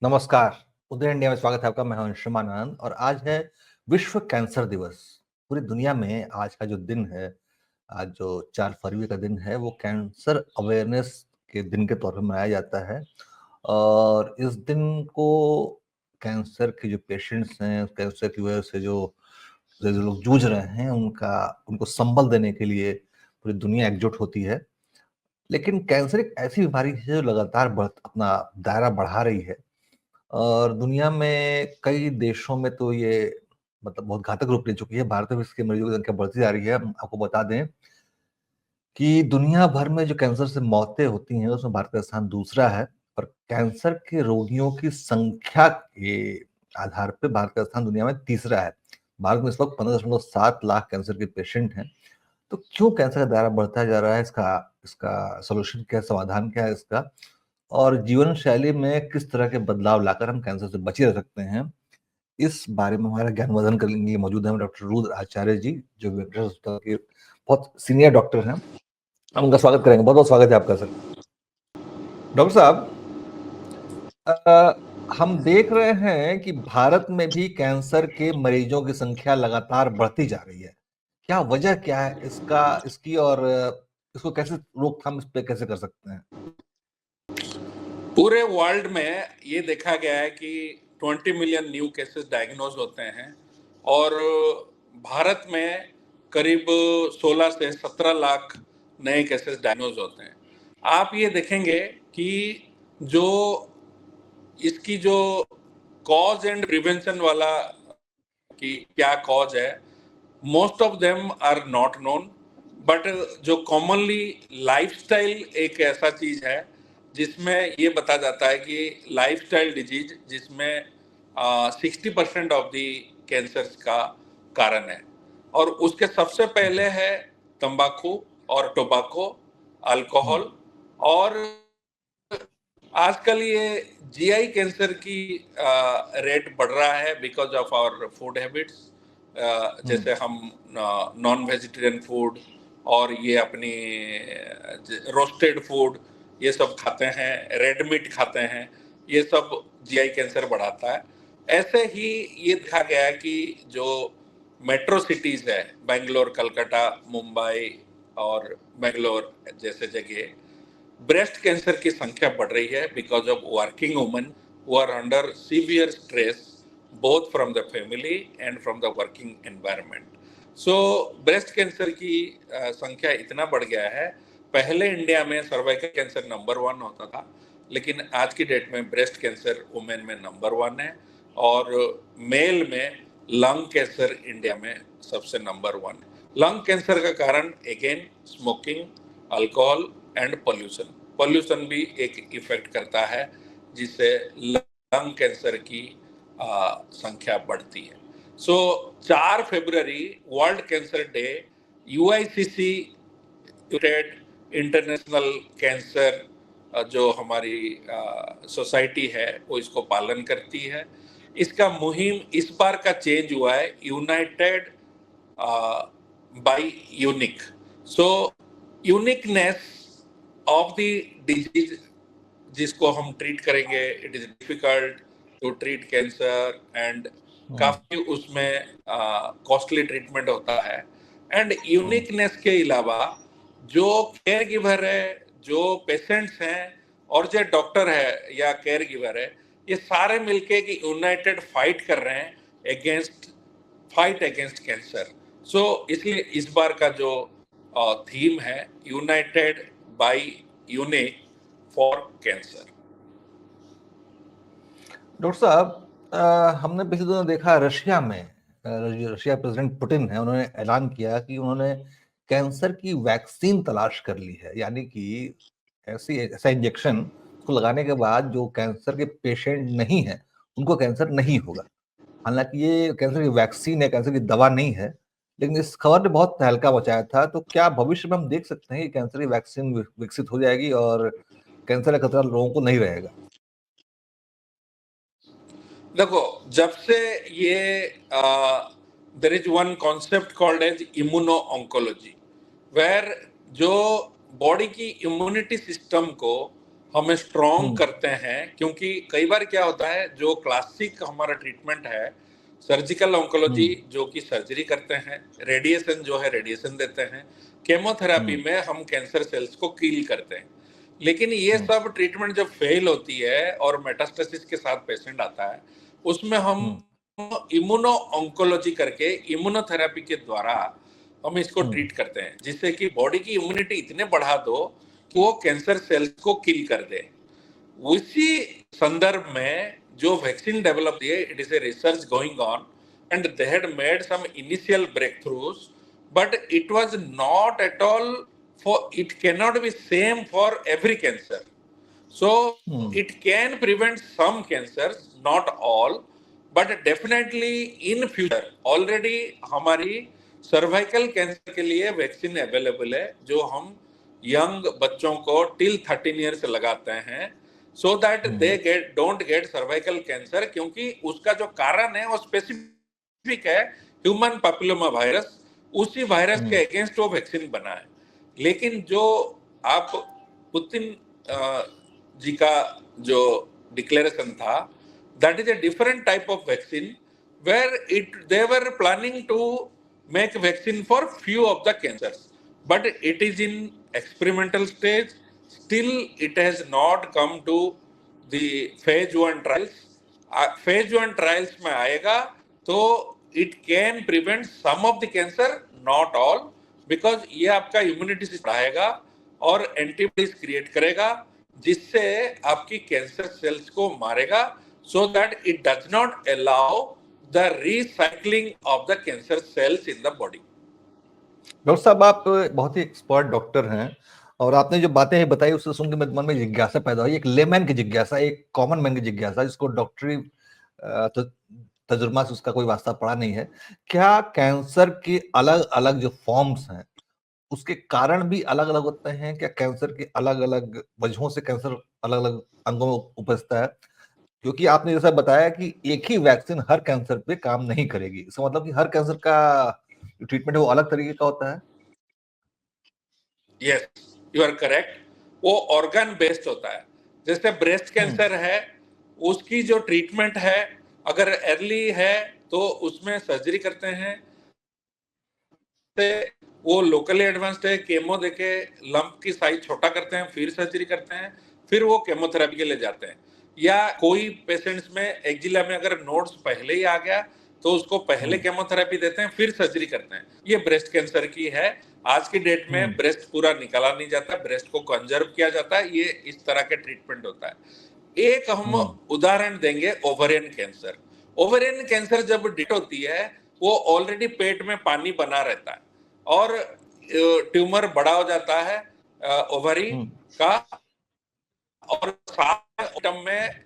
नमस्कार। उदय इंडिया में स्वागत है आपका। मैं हूं अंशुमान आनंद और आज है विश्व कैंसर दिवस। पूरी दुनिया में आज का जो दिन है, आज जो 4 फरवरी का दिन है, वो कैंसर अवेयरनेस के दिन के तौर पे मनाया जाता है। और इस दिन को कैंसर के जो पेशेंट्स हैं, कैंसर की वजह से जो लोग जूझ रहे हैं, उनको संबल देने के लिए पूरी दुनिया एकजुट होती है। लेकिन कैंसर एक ऐसी बीमारी है जो लगातार अपना दायरा बढ़ा रही है और दुनिया में कई देशों में तो ये मतलब बहुत घातक रूप ले चुकी है। भारत में भी इसके मरीजों की संख्या बढ़ती जा रही है। हम आपको बता दें कि दुनिया भर में जो कैंसर से मौतें होती हैं, उसमें भारत का स्थान दूसरा है। और कैंसर के रोगियों की संख्या के आधार पे भारत का स्थान दुनिया में तीसरा है। भारत में इस वक्त 15.7 लाख कैंसर के पेशेंट हैं। तो क्यों कैंसर का दायरा बढ़ता जा रहा है? इसका इसका सोल्यूशन क्या है, समाधान क्या है इसका? और जीवन शैली में किस तरह के बदलाव लाकर हम कैंसर से बचे रह सकते हैं, इस बारे में हमारा ज्ञानवर्धन करने के लिए मौजूद है डॉक्टर रुद्र आचार्य जी, जो वेंकटेश्वर अस्पताल के बहुत सीनियर डॉक्टर हैं। हम उनका स्वागत करेंगे। बहुत बहुत स्वागत है आपका सर। डॉक्टर साहब, हम देख रहे हैं कि भारत में भी कैंसर के मरीजों की संख्या लगातार बढ़ती जा रही है। क्या वजह क्या है इसकी, और इसको कैसे रोकथाम इस पे कैसे कर सकते हैं? पूरे वर्ल्ड में ये देखा गया है कि 20 मिलियन न्यू केसेस डायग्नोज होते हैं और भारत में करीब 16 से 17 लाख नए केसेस डायग्नोज होते हैं। आप ये देखेंगे कि जो इसकी जो कॉज एंड प्रिवेंशन वाला कि क्या कॉज है, most of them are not known. But जो कॉमनली लाइफस्टाइल एक ऐसा चीज है जिसमें ये बता जाता है कि लाइफस्टाइल डिजीज जिसमें 60% ऑफ दी कैंसर का कारण है। और उसके सबसे पहले है तंबाकू और टोबाको, अल्कोहल। और आजकल ये जीआई कैंसर की रेट बढ़ रहा है because of our food habits. जैसे हम नॉन वेजिटेरियन फूड और ये अपनी रोस्टेड फूड ये सब खाते हैं, रेड मीट खाते हैं, ये सब जीआई कैंसर बढ़ाता है। ऐसे ही ये देखा गया है कि जो मेट्रो सिटीज है, बेंगलोर, कलकत्ता, मुंबई और बेंगलोर जैसे जगह, ब्रेस्ट कैंसर की संख्या बढ़ रही है because of working women who are under severe stress both from the family and from the working environment. So breast cancer की संख्या इतना बढ़ गया है। पहले इंडिया में सर्वाइकल कैंसर नंबर 1 होता था, लेकिन आज की डेट में ब्रेस्ट कैंसर वुमेन में नंबर 1 है और मेल में लंग कैंसर इंडिया में सबसे नंबर 1 है। लंग कैंसर का कारण again smoking, alcohol and pollution भी एक इफेक्ट करता है जिससे लंग कैंसर की संख्या बढ़ती है। सो 4 फरवरी world cancer day, UICC international cancer जो हमारी सोसाइटी है वो इसको पालन करती है। इसका मुहिम इस बार का चेंज हुआ है, united by unique. So uniqueness of the disease जिसको हम ट्रीट करेंगे, it is difficult to treat cancer and काफी उसमें कॉस्टली ट्रीटमेंट होता है। एंड यूनिकनेस के अलावा जो केयर गिवर है, जो पेशेंट्स हैं और जो डॉक्टर है या केयर गिवर है, ये सारे मिलके कि यूनाइटेड फाइट कर रहे हैं अगेंस्ट कैंसर। सो इसलिए इस बार का जो थीम है united by unique for cancer. Doctor साहब, हमने पिछले दिनों देखा रशिया में, रशिया प्रेसिडेंट पुतिन है, उन्होंने ऐलान किया कि उन्होंने कैंसर की वैक्सीन तलाश कर ली है। यानी कि ऐसा इंजेक्शन को लगाने के बाद जो कैंसर के पेशेंट नहीं है उनको कैंसर नहीं होगा। हालांकि ये कैंसर की वैक्सीन है, कैंसर की दवा नहीं है, लेकिन इस खबर ने बहुत तहलका मचाया था। तो क्या भविष्य में हम देख सकते हैं कि कैंसर की वैक्सीन विकसित हो जाएगी और कैंसर का खतरा लोगों को नहीं रहेगा? देखो, जब से ये there is one concept called as immuno oncology, where जो बॉडी की इम्यूनिटी सिस्टम को हमें स्ट्रॉन्ग करते हैं, क्योंकि कई बार क्या होता है, जो क्लासिक हमारा ट्रीटमेंट है सर्जिकल ऑन्कोलॉजी, जो कि सर्जरी करते हैं, रेडिएशन जो है रेडिएशन देते हैं, केमोथेरेपी में हम कैंसर सेल्स को किल करते हैं। लेकिन ये सब ट्रीटमेंट जब फेल होती है और मेटास्टेसिस के साथ पेशेंट आता है, उसमें हम इम्यूनो ऑन्कोलॉजी करके इम्यूनोथेरेपी के द्वारा हम इसको ट्रीट करते हैं, जिससे कि बॉडी की इम्यूनिटी इतने बढ़ा दो कि वो कैंसर सेल्स को किल कर दे। उसी संदर्भ में जो वैक्सीन डेवलप किए, it is a research going on and they had made some initial breakthroughs, but it was not at all for, it can not be same for every cancer. So it can prevent some cancers, not all, but definitely in future already हमारी cervical cancer के लिए vaccine available है, जो हम young बच्चों को till 13 years लगाते हैं, so that they don't get cervical cancer, क्योंकि उसका जो कारण है वो स्पेसिफिक है, ह्यूमन पैपिलोमा वायरस, उसी वायरस के अगेंस्ट वो वैक्सीन बना है। लेकिन जो आप पुतिन जी का जो डिक्लेरेशन था, that is a different type of vaccine, where it they were planning to make vaccine for few of the cancers, but it is in experimental stage. Still it has not come to the phase 1 trials. Phase 1 trials में आएगा तो it can prevent some of the cancer, not all, because ये आपका immunity system बढ़ाएगा और antibodies create करेगा, जिससे आपकी कैंसर सेल्स को मारेगा, so that it does not allow the recycling of the cancer cells in the body. Doctor साहब, आप बहुत ही एक्सपर्ट डॉक्टर हैं और आपने जो बातें बताई उससे सुन के मेरे मन में जिज्ञासा पैदा हुई, एक लेमैन की जिज्ञासा, एक कॉमन मैन की जिज्ञासा, जिसको डॉक्टरी तजुर्बा से उसका कोई वास्ता पड़ा नहीं है। क्या कैंसर के अलग अलग जो फॉर्म्स हैं उसके कारण भी अलग अलग होते हैं? क्या कैंसर के अलग अलग वजहों से कैंसर अलग अलग अंगों में उपजता है? क्योंकि आपने जैसा बताया कि एक ही वैक्सीन हर कैंसर पे काम नहीं करेगी, इसका मतलब कि हर कैंसर का ट्रीटमेंट वो अलग तरीके का होता है। Yes, you are correct. वो ऑर्गन बेस्ड होता है। जैसे ब्रेस्ट कैंसर है, उसकी जो ट्रीटमेंट है, अगर अर्ली है तो उसमें सर्जरी करते हैं, वो लोकली एडवांस्ड है, केमो देके लंप की साइज छोटा करते हैं, फिर सर्जरी करते हैं, फिर वो केमोथेरेपी के लिए जाते हैं। या कोई पेशेंट्स में एक्जिला में अगर नोड्स पहले ही आ गया तो उसको पहले केमोथेरेपी देते हैं, फिर सर्जरी करते हैं। ये ब्रेस्ट कैंसर की है। आज की डेट में ब्रेस्ट पूरा निकाला नहीं जाता, ब्रेस्ट को कंजर्व किया जाता है, ये इस तरह के ट्रीटमेंट होता है। एक हम उदाहरण देंगे, ओवरियन कैंसर। ओवरियन कैंसर जब डेट होती है, वो ऑलरेडी पेट में पानी बना रहता है और ट्यूमर बड़ा हो जाता है ओवरी का, और साथ में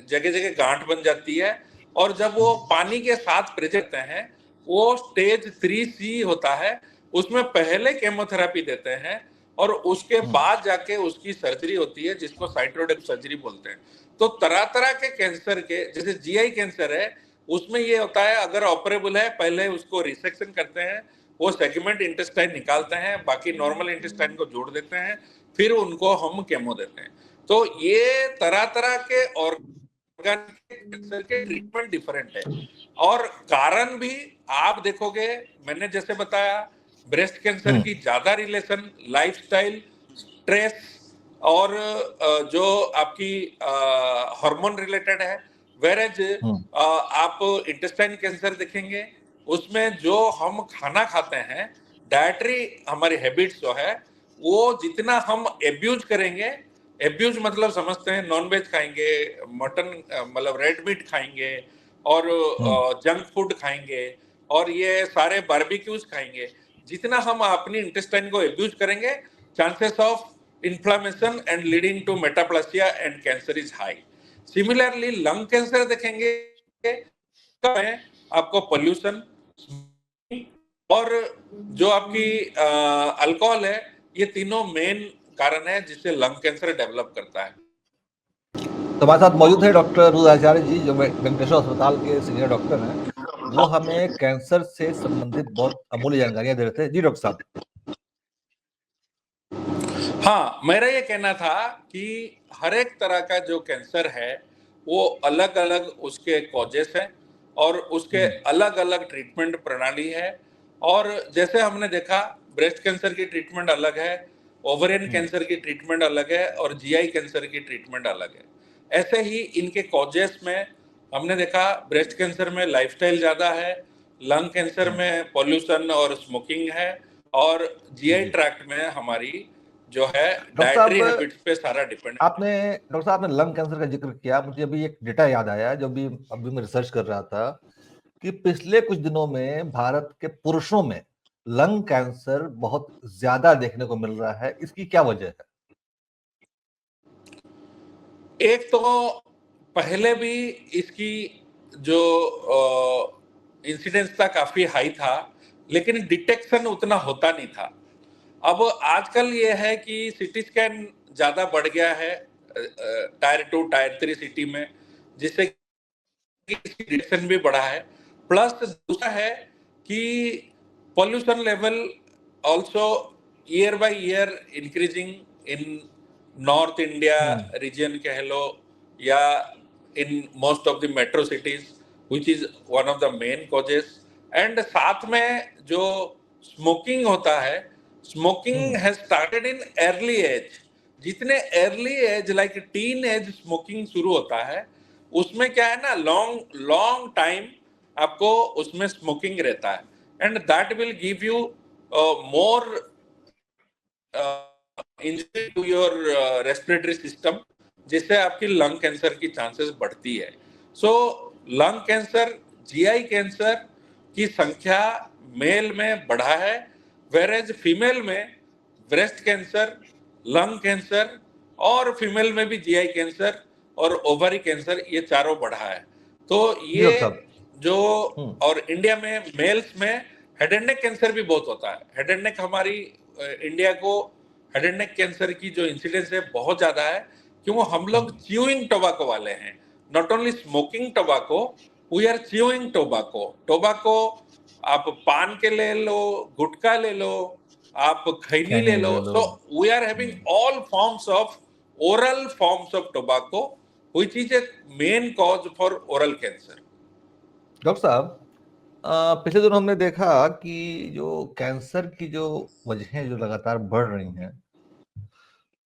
जगह जगह गांठ बन जाती है, और जब वो पानी के साथ प्रेजेंट हैं, वो स्टेज 3C होता है, उसमें पहले केमोथेरेपी देते हैं और उसके बाद जाके उसकी सर्जरी होती है, जिसको साइटोडेक्ट सर्जरी बोलते हैं। तो तरह तरह के कैंसर के, जैसे जीआई कैंसर है, उसमें ये होता है, अगर ऑपरेबल है पहले उसको रिसेक्शन करते हैं, वो सेगमेंट इंटेस्टाइन निकालते हैं, बाकी नॉर्मल इंटेस्टाइन को जोड़ देते हैं, फिर उनको हम केमो देते हैं। तो ये तरह तरह के ऑर्गन कैंसर के ट्रीटमेंट डिफरेंट है, और कारण भी आप देखोगे, मैंने जैसे बताया, ब्रेस्ट कैंसर की ज्यादा रिलेशन लाइफस्टाइल, स्ट्रेस और जो आपकी हार्मोन रिलेटेड है। वेरेज आप इंटेस्टाइन कैंसर देखेंगे, उसमें जो हम खाना खाते हैं, डाइटरी हमारी हैबिट्स जो है, वो जितना हम एब्यूज करेंगे, एब्यूज मतलब समझते हैं, नॉनवेज खाएंगे, मटन मतलब रेड मीट खाएंगे, और जंक फूड खाएंगे, और ये सारे बारबेक्यूज खाएंगे, जितना हम अपनी इंटेस्टाइन को एब्यूज करेंगे, chances of inflammation and leading to metaplasia and cancer is high. Similarly, lung cancer देखेंगे, आपको पोल्यूशन और जो आपकी अल्कोहल है, ये तीनों मेन कारण है जिससे लंग कैंसर डेवलप करता है। तो हमारे साथ मौजूद है डॉक्टर रुद्राचार्य जी, जो वेंकटेश्वर अस्पताल के सीनियर डॉक्टर हैं। वो हमें कैंसर से संबंधित बहुत अमूल्य जानकारियां दे रहे थे। जी डॉक्टर साहब। हाँ, मेरा ये कहना था कि हर एक तरह का जो कैंसर है, वो अलग-अलग उसके कॉजेस हैं और उसके अलग-अलग ट्रीटमेंट प्रणाली है। और जैसे हमने देखा, ब्रेस्ट कैंसर की ट्रीटमेंट अलग है, ओवेरियन कैंसर की ट्रीटमेंट अलग है और जीआई कैंसर की ट्रीटमेंट अलग है। ऐसे ही इनके कॉजेस में हमने देखा, ब्रेस्ट कैंसर में लाइफस्टाइल ज़्यादा है, लंग कैंसर में पॉल्यूशन और स्मोकिंग है और जीआई जी। ट्रैक्ट में हमारी जो है डॉक्टर डाइटरी साहब, हैबिट्स पे सारा डिपेंड है। आपने लंग कैंसर का जिक्र किया, मुझे अभी एक डेटा याद आया जो भी अभी मैं रिसर्च कर रहा था कि पिछले कुछ दिनों में भारत के पुरुषों में लंग कैंसर बहुत ज्यादा देखने को मिल रहा है। इसकी क्या वजह है? एक तो पहले भी इसकी जो इंसिडेंस था काफी हाई था, लेकिन डिटेक्शन उतना होता नहीं था। अब आजकल ये है कि सिटी स्कैन ज्यादा बढ़ गया है टायर 2 टायर 3 सिटी में, जिससे डिटेक्शन भी बढ़ा है। प्लस दूसरा है कि pollution level also year by year increasing in north India region कह लो, या in most of the metro cities, which is one of the main causes. And साथ में जो स्मोकिंग होता है, smoking has started in early age. जितने early age like teen age smoking शुरू होता है, उसमें क्या है ना, लॉन्ग लॉन्ग टाइम आपको उसमें स्मोकिंग रहता है, and that will give you more injury to your respiratory system, जिससे आपकी लंग कैंसर की चांसेस बढ़ती है। So lung cancer, GI cancer की संख्या मेल में बढ़ा है, वेरेज फीमेल में ब्रेस्ट कैंसर, लंग कैंसर और फीमेल में भी जीआई कैंसर और ओवरी कैंसर, ये चारों बढ़ा है। तो जी ये डॉक्टर साहब। जो, हम्म। और इंडिया में मेल्स में हेड एंड नेक कैंसर भी बहुत होता है। हेड एंड नेक हमारी इंडिया को हेड एंड नेक कैंसर की जो इंसिडेंस है बहुत ज्यादा है, क्योंकि हम लोग च्यूइंग टोबैको वाले हैं। Not only smoking tobacco, we are chewing tobacco. Tobacco आप पान के ले लो, गुटखा ले लो, आप खैनी ले खैनी लो। ले लो। So we are having all forms of oral forms of tobacco, which is a main cause for oral cancer. Doctor साहब, पिछले दिनों हमने देखा कि जो कैंसर की जो वजहें जो लगातार बढ़ रही हैं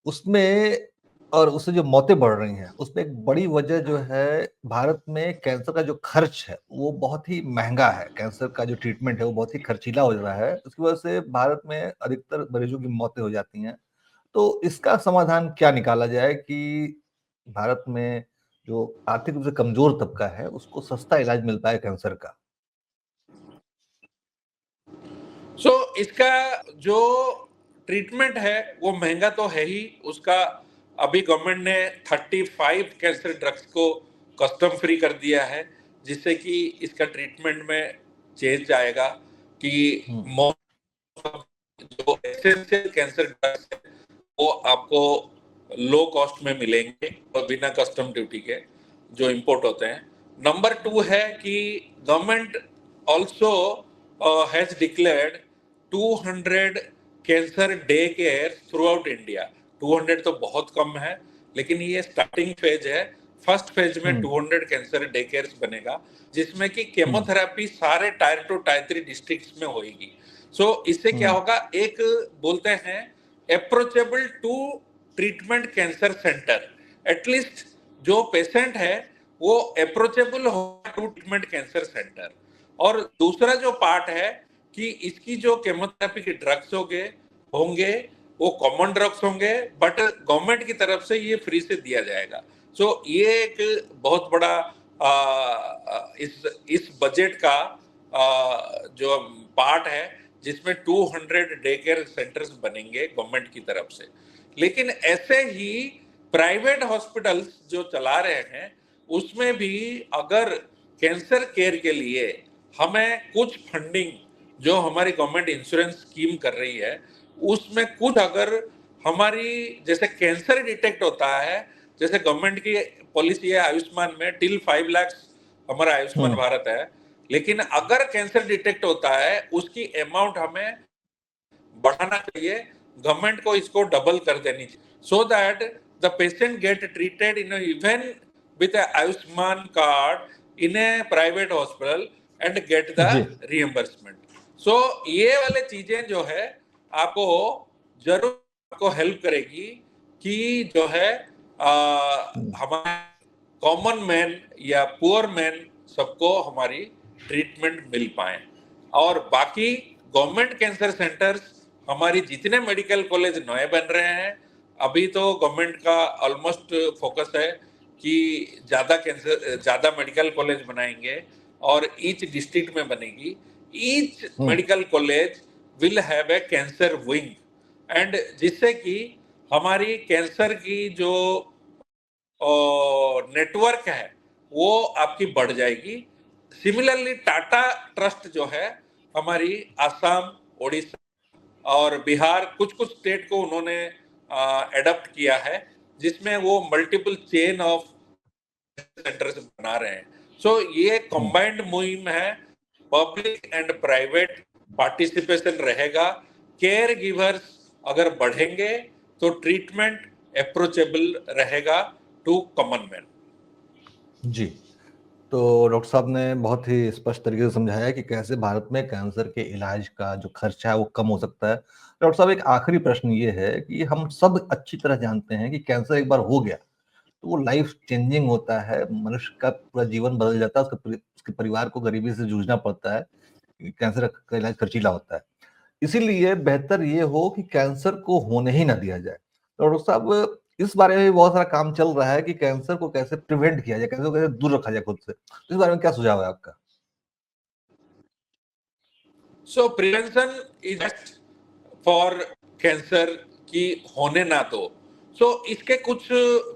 उसमें, और उससे जो मौतें बढ़ रही हैं उसमें एक बड़ी वजह जो है, भारत में कैंसर का जो खर्च है वो बहुत ही महंगा है। कैंसर का जो ट्रीटमेंट है वो बहुत ही खर्चीला हो रहा है, उसकी वजह से भारत में अधिकतर मरीजों की मौतें हो जाती हैं। तो इसका समाधान क्या निकाला जाए कि भारत में जो आर्थिक रूप से कमजोर तबका है उसको सस्ता इलाज मिल पाए कैंसर का? सो इसका जो ट्रीटमेंट है वो महंगा तो है ही। उसका अभी गवर्नमेंट ने 35 कैंसर ड्रग्स को कस्टम फ्री कर दिया है, जिससे कि इसका ट्रीटमेंट में चेंज आएगा कि जो एसेंशियल कैंसर ड्रग्स है वो आपको लो कॉस्ट में मिलेंगे और बिना कस्टम ड्यूटी के, जो इंपोर्ट होते हैं। नंबर 2 है कि government also has declared 200 cancer day care through out India. 200 तो बहुत कम है, लेकिन ये स्टार्टिंग फेज है। फर्स्ट फेज में 200 कैंसर डे केयर बनेगा, जिसमें कि केमोथेरेपी सारे टायर 2 टायर 3 डिस्ट्रिक्ट्स में होगी। सो इससे क्या होगा, एक बोलते हैं approachable to treatment cancer centre. At least जो पेशेंट है वो अप्रोचेबल हो टू ट्रीटमेंट कैंसर सेंटर। और दूसरा जो पार्ट है कि इसकी जो केमोथेरेपी के ड्रग्स होंगे होंगे वो कॉमन ड्रग्स होंगे, बट गवर्नमेंट की तरफ से ये फ्री से दिया जाएगा। सो ये एक बहुत बड़ा इस बजट का जो पार्ट है, जिसमें 200 डे केयर सेंटर्स बनेंगे गवर्नमेंट की तरफ से। लेकिन ऐसे ही प्राइवेट हॉस्पिटल्स जो चला रहे हैं, उसमें भी अगर कैंसर केयर के लिए हमें कुछ फंडिंग जो हमारी गवर्नमेंट इंश्योरेंस स्कीम कर रही है, उसमें कुछ अगर हमारी, जैसे कैंसर डिटेक्ट होता है, जैसे गवर्नमेंट की पॉलिसी है आयुष्मान में टिल 5 लाख हमारा आयुष्मान भारत है, लेकिन अगर कैंसर डिटेक्ट होता है उसकी अमाउंट हमें बढ़ाना चाहिए गवर्नमेंट को इसको डबल कर देनी चाहिए, so that the patient get treated in even with Ayushman card in a private hospital and get the G reimbursement. So ये वाले चीजें जो है आपको जरूर आपको हेल्प करेगी कि जो है हमारे कॉमन मैन या पुअर मैन सबको हमारी ट्रीटमेंट मिल पाए। और बाकी गवर्नमेंट कैंसर सेंटर्स, हमारी जितने मेडिकल कॉलेज नए बन रहे हैं, अभी तो गवर्नमेंट का ऑलमोस्ट फोकस है कि ज्यादा मेडिकल कॉलेज बनाएंगे और ईच डिस्ट्रिक्ट में बनेगी। Each medical college will have a cancer wing, and जिससे कि हमारी कैंसर की जो नेटवर्क है वो आपकी बढ़ जाएगी। सिमिलरली टाटा ट्रस्ट जो है हमारी आसाम, ओडिशा और बिहार, कुछ कुछ स्टेट को उन्होंने एडप्ट किया है, जिसमें वो मल्टीपल चेन ऑफ सेंटर्स बना रहे हैं। सो ये कंबाइंड मुहिम है, पब्लिक एंड प्राइवेट पार्टिसिपेशन रहेगा। केयर गिवर्स अगर बढ़ेंगे तो ट्रीटमेंट अप्रोचेबल रहेगा टू कॉमन मैन। जी। तो डॉक्टर साहब ने बहुत ही स्पष्ट तरीके से समझाया कि कैसे भारत में कैंसर के इलाज का जो खर्चा है वो कम हो सकता है। डॉक्टर साहब, एक आखिरी प्रश्न ये है कि हम सब अच्छी तरह जानते हैं कि कैंसर एक बार हो गया तो वो लाइफ चेंजिंग होता है, मनुष्य का पूरा जीवन बदल जाता है, उसके परिवार को गरीबी से जूझना पड़ता है, कैंसर का इलाज खर्चीला होता है। इसीलिए बेहतर ये हो कि कैंसर को होने ही ना दिया जाए। तो डॉक्टर साहब, इस बारे में भी बहुत सारा काम चल रहा है कि कैंसर को कैसे प्रिवेंट किया जाए, कैंसर को कैसे दूर रखा जाए खुद से। इस बारे में क्या सुझाव है आपका? सो prevention is best for cancer की होने ना तो। सो इसके कुछ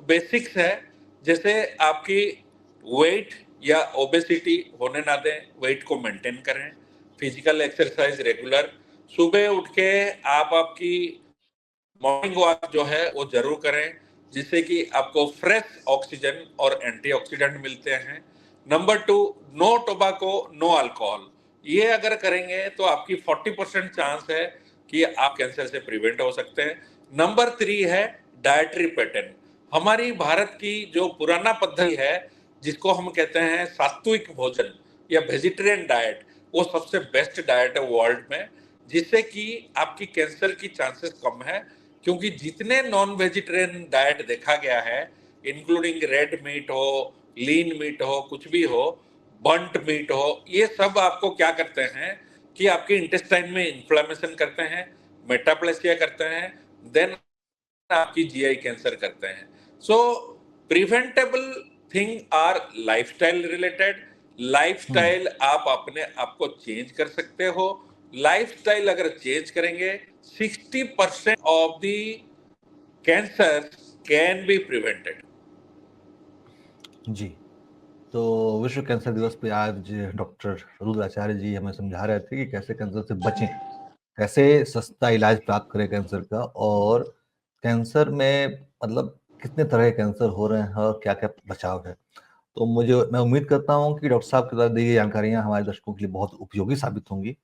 बेसिक्स है, जैसे आपकी वेट या ओबेसिटी होने ना दें, वेट को मेंटेन करें, फिजिकल एक्सरसाइज रेगुलर, सुबह उठ के आप आपकी मॉर्निंग वॉक जो है वो जरूर करें, जिससे कि आपको फ्रेश ऑक्सीजन और एंटीऑक्सीडेंट मिलते हैं। Number 2, no tobacco no alcohol, ये अगर करेंगे तो आपकी 40% चांस है कि आप कैंसर से प्रिवेंट हो सकते हैं। नंबर 3 है डाइटरी पैटर्न। हमारी भारत की जो पुराना पद्धति है, जिसको हम कहते हैं सात्विक भोजन या वेजिटेरियन डाइट, वो सबसे बेस्ट डाइट है वर्ल्ड में, जिससे कि आपकी कैंसर की चांसेस कम है। क्योंकि जितने नॉन वेजिटेरियन डाइट देखा गया है, इंक्लूडिंग रेड मीट हो, लीन मीट हो, कुछ भी हो, बंट मीट हो, ये सब आपको क्या करते हैं कि आपके इंटेस्टाइन में इन्फ्लेमेशन करते हैं, मेटाप्लेसिया करते हैं, देन आपकी जीआई कैंसर करते हैं। So preventable thing are lifestyle related. Lifestyle आप अपने आप को चेंज कर सकते हो। लाइफस्टाइल अगर चेंज करेंगे, 60% of the cancer can be prevented. जी। तो विश्व कैंसर दिवस पे आज डॉक्टर रुद्र आचार्य जी हमें समझा रहे थे कि कैसे कैंसर से बचें, कैसे सस्ता इलाज प्राप्त करें कैंसर का, और कैंसर में मतलब कितने तरह के कैंसर हो रहे हैं और क्या-क्या बचाव है। तो मैं उम्मीद करता हूँ कि डॉक्टर साहब के द्वारा दी गई जानकारियाँ हमारे दर्शकों के लिए बहुत उपयोगी साबित होंगी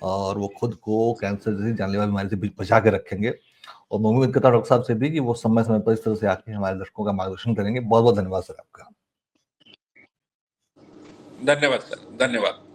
और वो खुद को कैंसर जैसी जानलेवा बीमारी से बचा के रखेंगे। और मैं उम्मीद करता हूँ डॉक्टर साहब से भी कि वो समय-समय पर इस तरह से आके हमारे दर्शकों का मार्गदर्शन करेंगे। बहुत-बहुत धन्यवाद सर आपका। धन्यवाद सर, धन्यवाद।